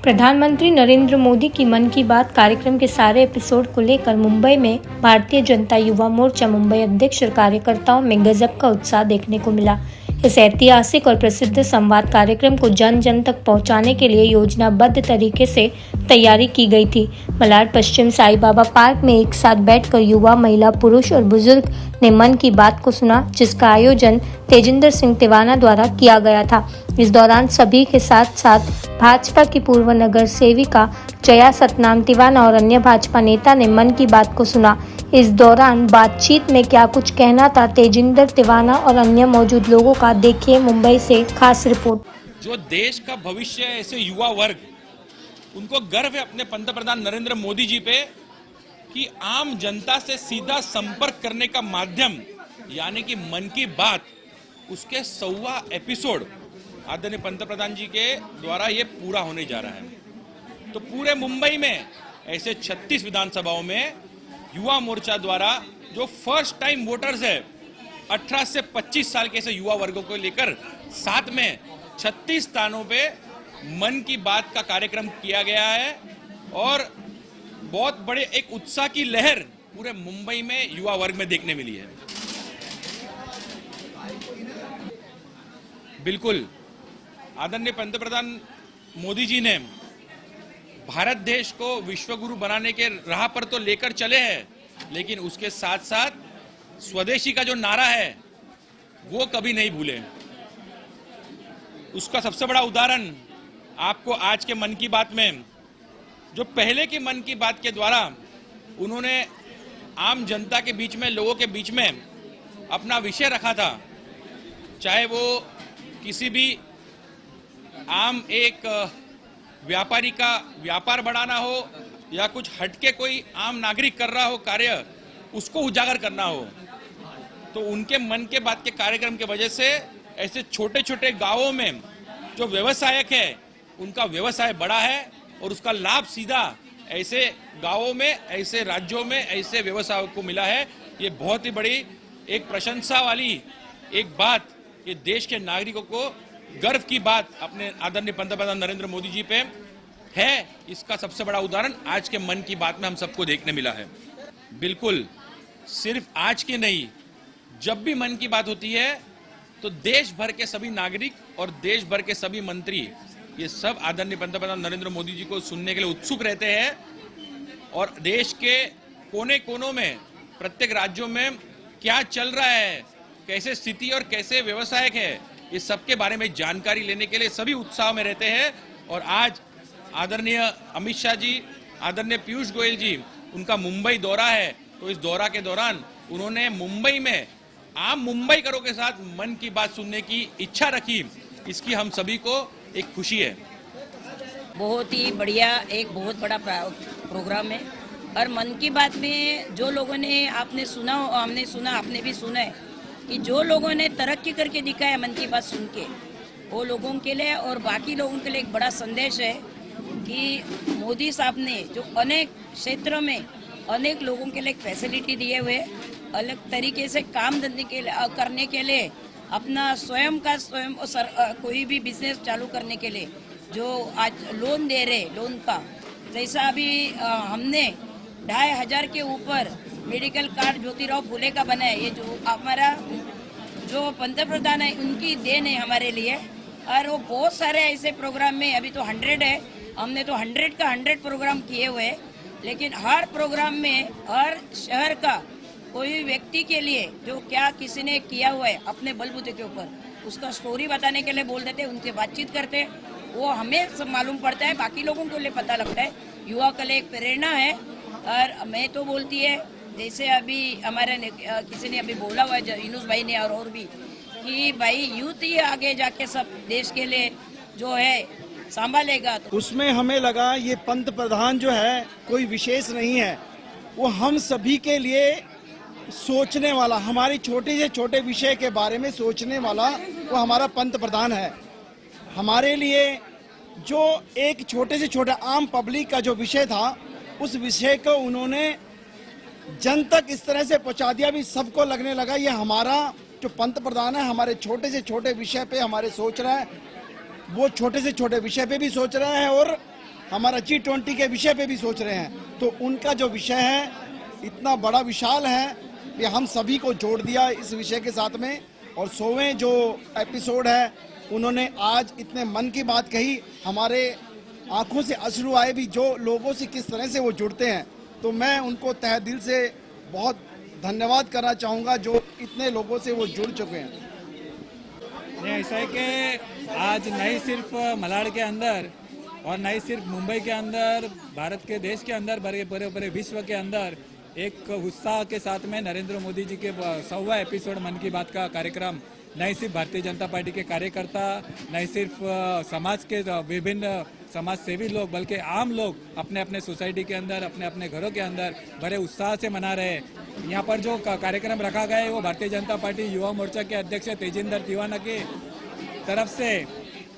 प्रधानमंत्री नरेंद्र मोदी की मन की बात कार्यक्रम के सारे एपिसोड को लेकर मुंबई में भारतीय जनता युवा मोर्चा मुंबई अध्यक्ष और कार्यकर्ताओं में गजब का उत्साह देखने को मिला। इस ऐतिहासिक और प्रसिद्ध संवाद कार्यक्रम को जन जन तक पहुंचाने के लिए योजनाबद्ध तरीके से तैयारी की गई थी। मलाड पश्चिम साई बाबा पार्क में एक साथ बैठकर युवा, महिला, पुरुष और बुजुर्ग ने मन की बात को सुना, जिसका आयोजन तेजिंदर सिंह तिवाना द्वारा किया गया था। इस दौरान सभी के साथ साथ भाजपा की पूर्व नगर सेविका जया सतनाम तिवाना और अन्य भाजपा नेता ने मन की बात को सुना। इस दौरान बातचीत में क्या कुछ कहना था तेजिंदर तिवाना और अन्य मौजूद लोगों का, देखिए मुंबई से खास रिपोर्ट। जो देश का भविष्य है, ऐसे युवा वर्ग, उनको गर्व है अपने पंतप्रधान नरेंद्र मोदी जी पे कि आम जनता से सीधा संपर्क करने का माध्यम यानी कि मन की बात, उसके 100वां एपिसोड आदरणीय पंतप्रधान जी के द्वारा ये पूरा होने जा रहा है। तो पूरे मुंबई में ऐसे 36 विधानसभाओं में युवा मोर्चा द्वारा जो फर्स्ट टाइम वोटर्स है 18 से 25 साल के ऐसे युवा वर्गों को लेकर साथ में 36 स्थानों पे मन की बात का कार्यक्रम किया गया है और बहुत बड़े एक उत्साह की लहर पूरे मुंबई में युवा वर्ग में देखने मिली है। बिल्कुल आदरणीय पंतप्रधान मोदी जी ने भारत देश को विश्वगुरु बनाने के राह पर तो लेकर चले हैं, लेकिन उसके साथ साथ स्वदेशी का जो नारा है वो कभी नहीं भूले। उसका सबसे बड़ा उदाहरण आपको आज के मन की बात में, जो पहले की मन की बात के द्वारा उन्होंने आम जनता के बीच में, लोगों के बीच में अपना विषय रखा था, चाहे वो किसी भी आम एक व्यापारी का व्यापार बढ़ाना हो या कुछ हटके कोई आम नागरिक कर रहा हो कार्य, उसको उजागर करना हो, तो उनके मन के बात के कार्यक्रम के वजह से ऐसे छोटे छोटे गांवों में जो व्यवसायक है उनका व्यवसाय बढ़ा है और उसका लाभ सीधा ऐसे गांवों में, ऐसे राज्यों में, ऐसे व्यवसायों को मिला है। ये बहुत ही बड़ी एक प्रशंसा वाली एक बात, ये देश के नागरिकों को गर्व की बात अपने आदरणीय पंतप्रधान नरेंद्र मोदी जी पे है। इसका सबसे बड़ा उदाहरण आज के मन की बात में हम सबको देखने मिला है। बिल्कुल सिर्फ आज की नहीं, जब भी मन की बात होती है तो देश भर के सभी नागरिक और देश भर के सभी मंत्री, ये सब आदरणीय पंतप्रधान नरेंद्र मोदी जी को सुनने के लिए उत्सुक रहते हैं और देश के कोने कोनों में, प्रत्येक राज्यों में क्या चल रहा है, कैसे स्थिति और कैसे व्यवसायक है, ये सबके बारे में जानकारी लेने के लिए सभी उत्साह में रहते हैं। और आज आदरणीय अमित शाह जी, आदरणीय पीयूष गोयल जी, उनका मुंबई दौरा है, तो इस दौरा के दौरान उन्होंने मुंबई में आम मुंबईकरों के साथ मन की बात सुनने की इच्छा रखी। इसकी हम सभी को एक खुशी है। बहुत ही बढ़िया, एक बहुत बड़ा प्रोग्राम है और मन की बात में जो लोगों ने, आपने सुना, हमने सुना, आपने भी सुना है कि जो लोगों ने तरक्की करके दिखाया मन की बात सुन के, वो लोगों के लिए और बाकी लोगों के लिए एक बड़ा संदेश है कि मोदी साहब ने जो अनेक क्षेत्रों में अनेक लोगों के लिए फैसिलिटी दिए हुए, अलग तरीके से काम धंधे के करने के लिए, अपना स्वयं कोई भी बिजनेस चालू करने के लिए जो आज लोन दे रहे, लोन का जैसा अभी हमने 2500 के ऊपर मेडिकल कार्ड ज्योतिराव फुले का बना है। ये जो हमारा जो पंतप्रधान है उनकी देन है हमारे लिए। और वो बहुत सारे ऐसे प्रोग्राम में, अभी तो 100 है, हमने तो 100 का 100 प्रोग्राम किए हुए, लेकिन हर प्रोग्राम में हर शहर का कोई व्यक्ति के लिए जो क्या किसी ने किया हुआ है अपने बलबूते के ऊपर, उसका स्टोरी बताने के लिए बोल देते, उनसे बातचीत करते, वो हमें सब मालूम पड़ता है, बाकी लोगों को लिए पता लगता है। युवा के लिए एक प्रेरणा है। और मैं तो बोलती है, जैसे अभी हमारे किसी ने अभी बोला हुआ है, यूनुस भाई ने और भी, कि भाई यूथ ही आगे जाके सब देश के लिए जो है संभालेगा। तो उसमें हमें लगा ये पंतप्रधान जो है कोई विशेष नहीं है, वो हम सभी के लिए सोचने वाला, हमारी छोटे से छोटे विषय के बारे में सोचने वाला वो हमारा पंतप्रधान है। हमारे लिए जो एक छोटे से छोटे आम पब्लिक का जो विषय था, उस विषय को उन्होंने जन तक इस तरह से पहुंचा दिया, भी सबको लगने लगा ये हमारा जो पंतप्रधान है हमारे छोटे से छोटे विषय पे हमारे सोच रहा है, वो छोटे से छोटे विषय पे भी सोच रहा है और हमारा G20 के विषय पे भी सोच रहे हैं। तो उनका जो विषय है इतना बड़ा विशाल है कि हम सभी को जोड़ दिया इस विषय के साथ में। और 100वें जो एपिसोड है उन्होंने आज इतने मन की बात कही, हमारे आंखों से अश्रु आए भी, जो लोगों से किस तरह से वो जुड़ते हैं। तो मैं उनको तहे दिल से बहुत धन्यवाद करना चाहूँगा जो इतने लोगों से वो जुड़ चुके हैं। ऐसा है कि आज नहीं सिर्फ मलाड के अंदर और नहीं सिर्फ मुंबई के अंदर, भारत के देश के अंदर, बड़े बड़े विश्व के अंदर एक उत्साह के साथ में नरेंद्र मोदी जी के 100वां एपिसोड मन की बात का कार्यक्रम नहीं सिर्फ भारतीय जनता पार्टी के कार्यकर्ता, नहीं सिर्फ समाज के विभिन्न समाज सेवी लोग, बल्कि आम लोग अपने अपने सोसाइटी के अंदर, अपने अपने घरों के अंदर बड़े उत्साह से मना रहे हैं। यहाँ पर जो कार्यक्रम रखा गया है वो भारतीय जनता पार्टी युवा मोर्चा के अध्यक्ष तेजिंदर तिवाना की तरफ से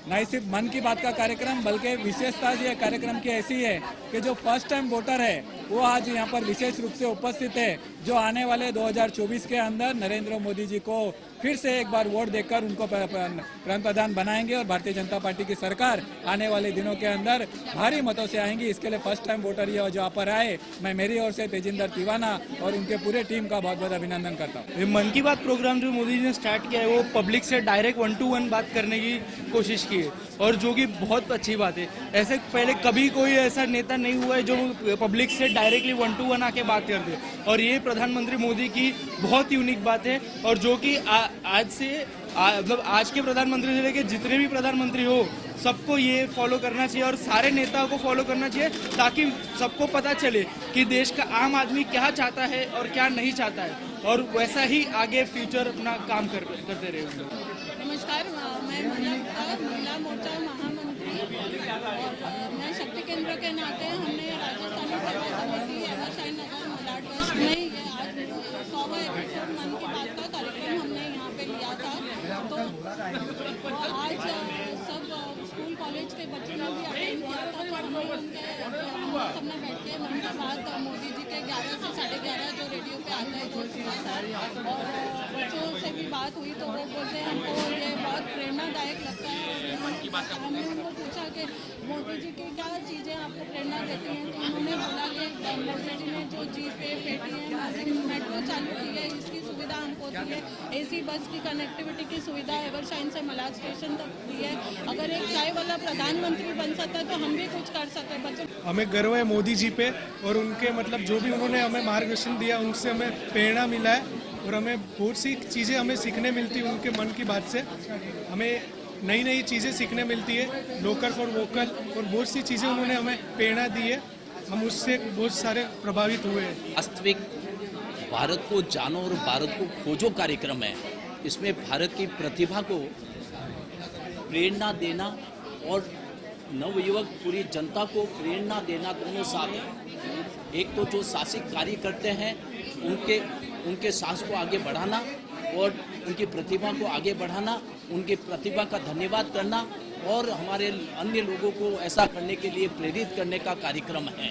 नहीं सिर्फ मन की बात का कार्यक्रम, बल्कि विशेषता ये कार्यक्रम की ऐसी है कि जो फर्स्ट टाइम वोटर है वो आज यहाँ पर विशेष रूप से उपस्थित है, जो आने वाले 2024 के अंदर नरेंद्र मोदी जी को फिर से एक बार वोट देकर उनको प्रधान बनाएंगे और भारतीय जनता पार्टी की सरकार आने वाले दिनों के अंदर भारी मतों से आएंगी। इसके लिए फर्स्ट टाइम वोटर ये जो यहाँ पर आए, मैं मेरी ओर से तेजिंदर तिवाना और उनके पूरे टीम का बहुत बहुत अभिनंदन करता हूँ। ये मन की बात प्रोग्राम जो मोदी जी ने स्टार्ट किया है वो पब्लिक से डायरेक्ट 1 to 1 बात करने की कोशिश की है, और जो कि बहुत अच्छी बात है। ऐसे पहले कभी कोई ऐसा नेता नहीं हुआ है जो पब्लिक से डायरेक्टली 1 to 1 आके बात कर दे, और ये प्रधानमंत्री मोदी की बहुत यूनिक बात है। और जो कि आज से मतलब आज के प्रधानमंत्री से लेकर जितने भी प्रधानमंत्री हो सबको ये फॉलो करना चाहिए और सारे नेताओं को फॉलो करना चाहिए, ताकि सबको पता चले कि देश का आम आदमी क्या चाहता है और क्या नहीं चाहता है, और वैसा ही आगे फ्यूचर अपना काम करते रहे। नमस्कार, मैं महिला मोर्चा महामंत्री और मैं शक्ति केंद्र के नाते हमने राजस्थानी सेवा समिति एवरशाइन नगर मलाड में ये आज 100वां एपिसोड मन की बात का कार्यक्रम हमने यहाँ पे लिया था। तो आज सब स्कूल कॉलेज के बच्चों ने भी अटेंड किया था। तो हमने हम सबने बैठ के मन की बात मोदी जी के 11 से 11:30 जो रेडियो पे आता है जो सुना था, और बच्चों से भी बात हुई तो वो बोलते हैं हमको ये बहुत प्रेरणादायक लगता है। और हमने उनको पूछा कि मोदी जी की क्या चीज़ें आपको प्रेरणा देती हैं, तो उन्होंने बोला कि मोदी जी ने जो जीपे, पेटीएम, मेट्रो चालू की है, इसकी सुविधा हमको दी है, AC बस की कनेक्टिविटी की सुविधा एवरशाइन से मलाड स्टेशन तक दी है। अगर एक चाय वाला प्रधानमंत्री बन सकता है तो हम भी कुछ कर सकते हैं। बच्चों हमें गर्व है मोदी जी पे, और उनके मतलब जो भी उन्होंने हमें मार्गदर्शन दिया उनसे हमें प्रेरणा मिला है, और हमें बहुत सी चीज़ें हमें सीखने मिलती है उनके मन की बात से। हमें नई नई चीज़ें सीखने मिलती है, लोकल फॉर वोकल, और बहुत सी चीज़ें उन्होंने हमें प्रेरणा दी है, हम उससे बहुत सारे प्रभावित हुए हैं। वास्तविक भारत को जानो और भारत को खोजो कार्यक्रम है। इसमें भारत की प्रतिभा को प्रेरणा देना और नवयुवक पूरी जनता को प्रेरणा देना दोनों साथ हैं। एक तो जो शासक कार्य करते हैं उनके साहस को आगे बढ़ाना और उनकी प्रतिभा को आगे बढ़ाना, उनकी प्रतिभा का धन्यवाद करना और हमारे अन्य लोगों को ऐसा करने के लिए प्रेरित करने का कार्यक्रम है।